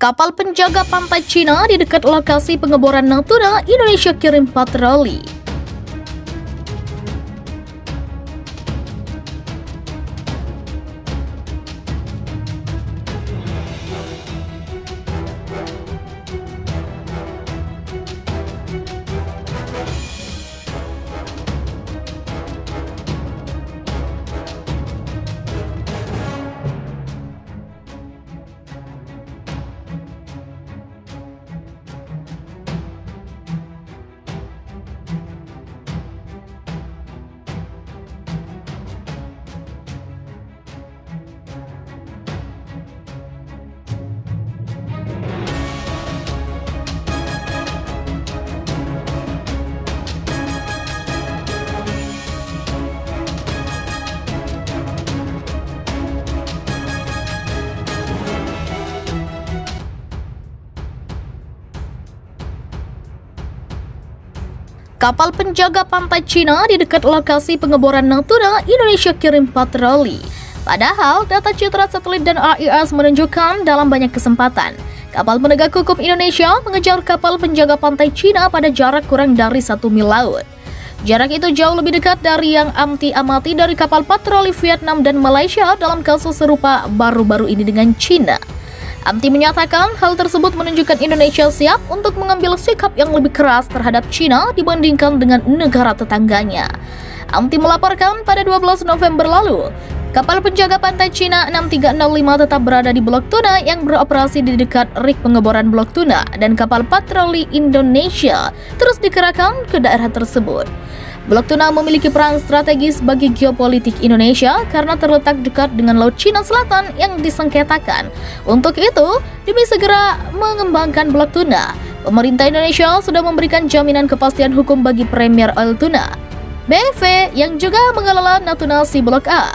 Kapal penjaga pantai Cina di dekat lokasi pengeboran Natuna, Indonesia kirim patroli. Kapal penjaga pantai Cina di dekat lokasi pengeboran Natuna, Indonesia kirim patroli. Padahal data citra satelit dan AIS menunjukkan dalam banyak kesempatan, kapal penegak hukum Indonesia mengejar kapal penjaga pantai Cina pada jarak kurang dari 1 mil laut. Jarak itu jauh lebih dekat dari yang amati dari kapal patroli Vietnam dan Malaysia dalam kasus serupa baru-baru ini dengan Cina. Amti menyatakan hal tersebut menunjukkan Indonesia siap untuk mengambil sikap yang lebih keras terhadap Cina dibandingkan dengan negara tetangganya. Amti melaporkan pada 12 November lalu, kapal penjaga pantai Cina 6305 tetap berada di Blok Tuna yang beroperasi di dekat rig pengeboran Blok Tuna, dan kapal patroli Indonesia terus dikerahkan ke daerah tersebut. Blok Tuna memiliki peran strategis bagi geopolitik Indonesia karena terletak dekat dengan Laut Cina Selatan yang disengketakan. Untuk itu, demi segera mengembangkan Blok Tuna, pemerintah Indonesia sudah memberikan jaminan kepastian hukum bagi Premier Oil Tuna, BV, yang juga mengelola Natuna Sea Blok A.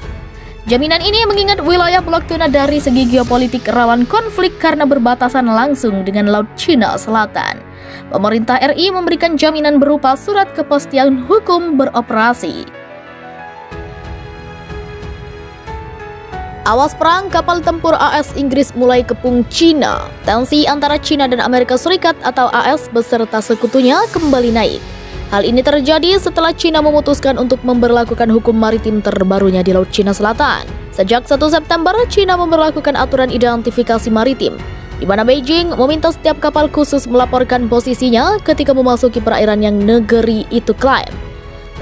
Jaminan ini mengingat wilayah Blok Tuna dari segi geopolitik rawan konflik karena berbatasan langsung dengan Laut Cina Selatan. Pemerintah RI memberikan jaminan berupa surat kepastian hukum beroperasi. Awas perang kapal tempur AS Inggris mulai kepung Cina. Tensi antara Cina dan Amerika Serikat atau AS beserta sekutunya kembali naik. Hal ini terjadi setelah Cina memutuskan untuk memberlakukan hukum maritim terbarunya di Laut Cina Selatan. Sejak 1 September, Cina memberlakukan aturan identifikasi maritim, di mana Beijing meminta setiap kapal khusus melaporkan posisinya ketika memasuki perairan yang negeri itu klaim.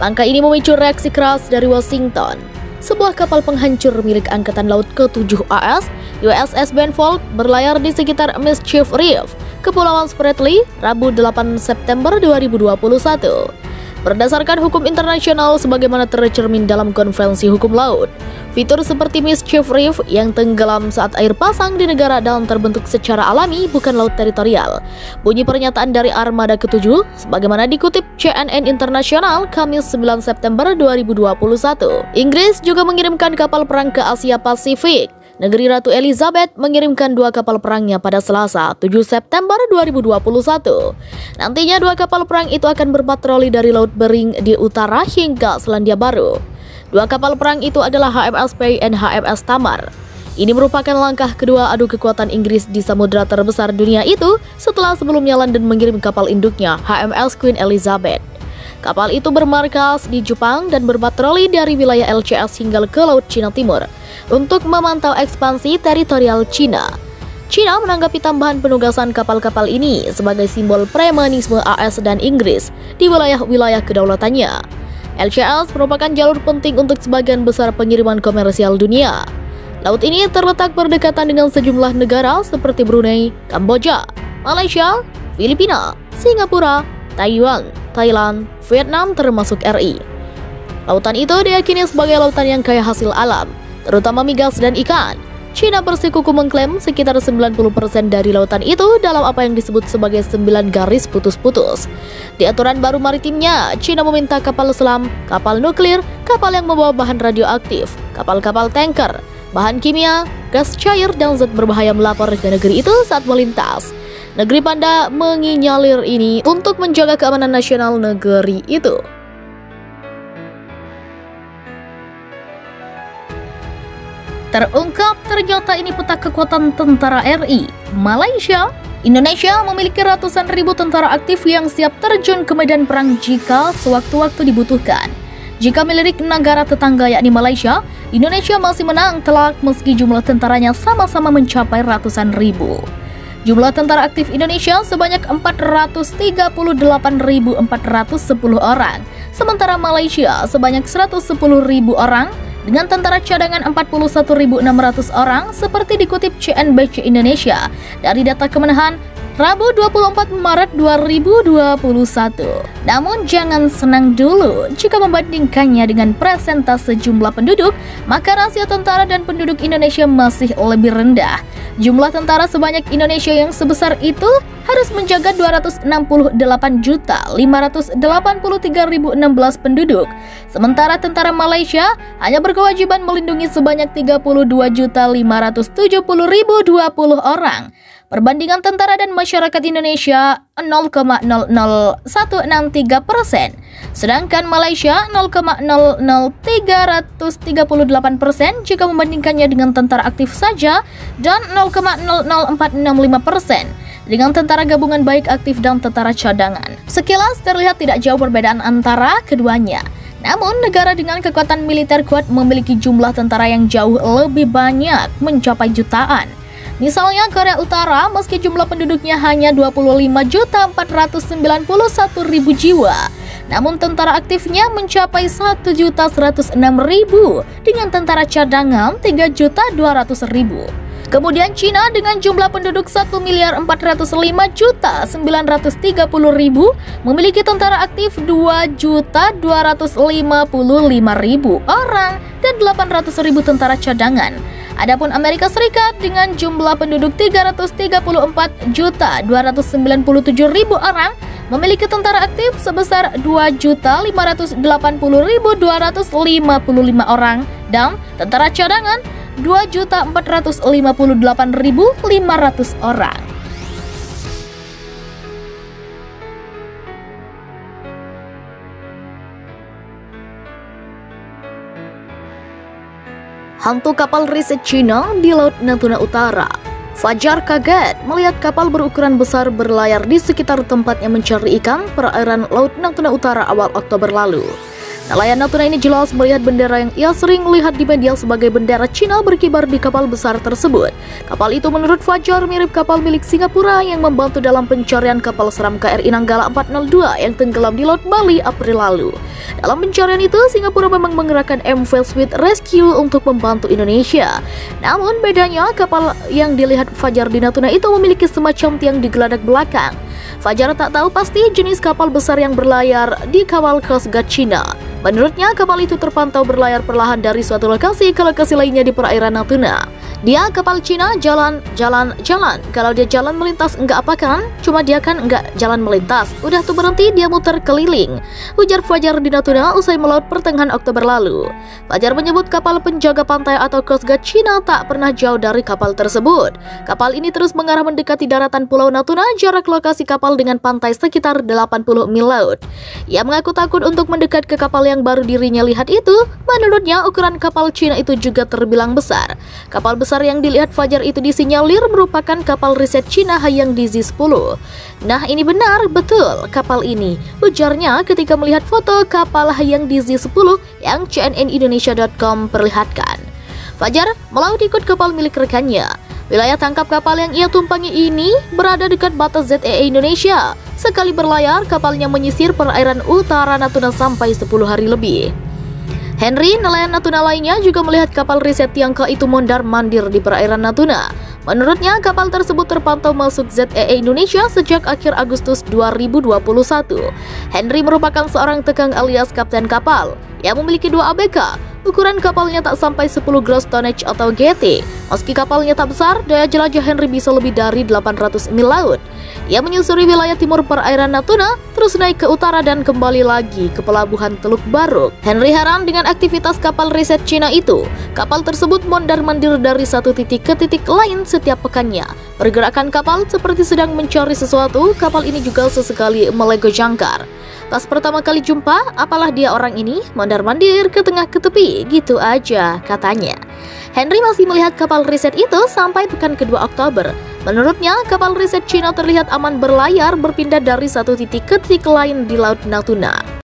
Langkah ini memicu reaksi keras dari Washington. Sebuah kapal penghancur milik Angkatan Laut ke-7 AS, USS Benfold, berlayar di sekitar Mischief Reef, Kepulauan Spratly, Rabu 8 September 2021. Berdasarkan hukum internasional sebagaimana tercermin dalam Konvensi Hukum Laut, fitur seperti Mischief Reef yang tenggelam saat air pasang di negara dalam terbentuk secara alami bukan laut teritorial. Bunyi pernyataan dari Armada ke-7 sebagaimana dikutip CNN Internasional Kamis 9 September 2021. Inggris juga mengirimkan kapal perang ke Asia Pasifik. Negeri Ratu Elizabeth mengirimkan 2 kapal perangnya pada Selasa, 7 September 2021. Nantinya 2 kapal perang itu akan berpatroli dari Laut Bering di utara hingga Selandia Baru. 2 kapal perang itu adalah HMS Pei dan HMS Tamar. Ini merupakan langkah kedua adu kekuatan Inggris di samudera terbesar dunia itu setelah sebelumnya London mengirim kapal induknya HMS Queen Elizabeth. Kapal itu bermarkas di Jepang dan berpatroli dari wilayah LCS hingga ke Laut Cina Timur untuk memantau ekspansi teritorial Cina. Cina menanggapi tambahan penugasan kapal-kapal ini sebagai simbol premanisme AS dan Inggris di wilayah-wilayah kedaulatannya. LCS merupakan jalur penting untuk sebagian besar pengiriman komersial dunia. Laut ini terletak berdekatan dengan sejumlah negara seperti Brunei, Kamboja, Malaysia, Filipina, Singapura, Taiwan, Thailand, Vietnam termasuk RI. Lautan itu diyakini sebagai lautan yang kaya hasil alam, terutama migas dan ikan. Cina bersikuku mengklaim sekitar 90% dari lautan itu dalam apa yang disebut sebagai 9 garis putus-putus. Di aturan baru maritimnya, Cina meminta kapal selam, kapal nuklir, kapal yang membawa bahan radioaktif, kapal-kapal tanker, bahan kimia, gas cair, dan zat berbahaya melapor ke negeri itu saat melintas. Negeri Panda menginyalir ini untuk menjaga keamanan nasional negeri itu. Terungkap ternyata ini peta kekuatan tentara RI. Malaysia, Indonesia memiliki ratusan ribu tentara aktif yang siap terjun ke medan perang jika sewaktu-waktu dibutuhkan. Jika melirik negara tetangga yakni Malaysia, Indonesia masih menang telak meski jumlah tentaranya sama-sama mencapai ratusan ribu. Jumlah tentara aktif Indonesia sebanyak 438.410 orang, sementara Malaysia sebanyak 110.000 orang, dengan tentara cadangan 41.600 orang seperti dikutip CNBC Indonesia dari data kemenahan Rabu 24 Maret 2021. Namun jangan senang dulu jika membandingkannya dengan persentase jumlah penduduk, maka rasio tentara dan penduduk Indonesia masih lebih rendah. Jumlah tentara sebanyak Indonesia yang sebesar itu harus menjaga 268.583.016 penduduk. Sementara tentara Malaysia hanya berkewajiban melindungi sebanyak 32.570.020 orang. Perbandingan tentara dan masyarakat Indonesia 0,00163%, sedangkan Malaysia 0,00338% jika membandingkannya dengan tentara aktif saja dan 0,00465% dengan tentara gabungan baik aktif dan tentara cadangan. Sekilas terlihat tidak jauh perbedaan antara keduanya. Namun negara dengan kekuatan militer kuat memiliki jumlah tentara yang jauh lebih banyak, mencapai jutaan. Misalnya Korea Utara meski jumlah penduduknya hanya 25.491.000 jiwa, namun tentara aktifnya mencapai 1.106.000 dengan tentara cadangan 3.200.000. Kemudian Cina dengan jumlah penduduk 1.405.930.000 memiliki tentara aktif 2.255.000 orang dan 800.000 tentara cadangan. Adapun Amerika Serikat dengan jumlah penduduk 334.297.000 orang memiliki tentara aktif sebesar 2.580.255 orang dan tentara cadangan 2.458.500 orang. Hantu kapal riset Cina di Laut Natuna Utara. Fajar kaget melihat kapal berukuran besar berlayar di sekitar tempatnya mencari ikan perairan Laut Natuna Utara awal Oktober lalu. Nelayan Natuna ini jelas melihat bendera yang ia sering lihat di media sebagai bendera Cina berkibar di kapal besar tersebut. Kapal itu menurut Fajar mirip kapal milik Singapura yang membantu dalam pencarian kapal selam KRI Nanggala 402 yang tenggelam di Laut Bali April lalu. Dalam pencarian itu, Singapura memang mengerahkan MV Swift Rescue untuk membantu Indonesia. Namun bedanya, kapal yang dilihat Fajar di Natuna itu memiliki semacam tiang di geladak belakang. Fajar tak tahu pasti jenis kapal besar yang berlayar di kawal Coast Guard Cina. Menurutnya, kapal itu terpantau berlayar perlahan dari suatu lokasi ke lokasi lainnya di perairan Natuna. Dia kapal Cina jalan. Kalau dia jalan melintas enggak apa kan? Cuma dia kan enggak jalan melintas. Udah tuh berhenti dia muter keliling. Ujar Fajar di Natuna usai melaut pertengahan Oktober lalu. Fajar menyebut kapal penjaga pantai atau Coast Guard Cina tak pernah jauh dari kapal tersebut. Kapal ini terus mengarah mendekati daratan Pulau Natuna, jarak lokasi kapal dengan pantai sekitar 80 mil laut. Ia mengaku takut untuk mendekat ke kapal yang baru dirinya lihat itu. Menurutnya ukuran kapal Cina itu juga terbilang besar. Kapal besar yang dilihat Fajar itu disinyalir merupakan kapal riset Cina Haiyang DZ-10. Nah ini benar, betul kapal ini, ujarnya ketika melihat foto kapal Haiyang DZ-10 yang cnnindonesia.com perlihatkan. Fajar melaut ikut kapal milik rekannya. Wilayah tangkap kapal yang ia tumpangi ini berada dekat batas ZEE Indonesia. Sekali berlayar, kapalnya menyisir perairan utara Natuna sampai 10 hari lebih. Henry, nelayan Natuna lainnya juga melihat kapal riset Tiangka itu mondar-mandir di perairan Natuna. Menurutnya, kapal tersebut terpantau masuk ZEE Indonesia sejak akhir Agustus 2021. Henry merupakan seorang tekang alias kapten kapal yang memiliki 2 ABK. Ukuran kapalnya tak sampai 10 gross tonnage atau GT. Meski kapalnya tak besar, daya jelajah Henry bisa lebih dari 800 mil laut. Ia menyusuri wilayah timur perairan Natuna, terus naik ke utara dan kembali lagi ke pelabuhan Teluk Baruk. Henry heran dengan aktivitas kapal riset Cina itu. Kapal tersebut mondar-mandir dari satu titik ke titik lain setiap pekannya. Pergerakan kapal seperti sedang mencari sesuatu, kapal ini juga sesekali melego jangkar. Pas pertama kali jumpa, apalah dia orang ini, mondar-mandir ke tengah ke tepi, gitu aja katanya. Henry masih melihat kapal riset itu sampai pekan kedua Oktober. Menurutnya, kapal riset Cina terlihat aman berlayar berpindah dari satu titik ke titik lain di Laut Natuna.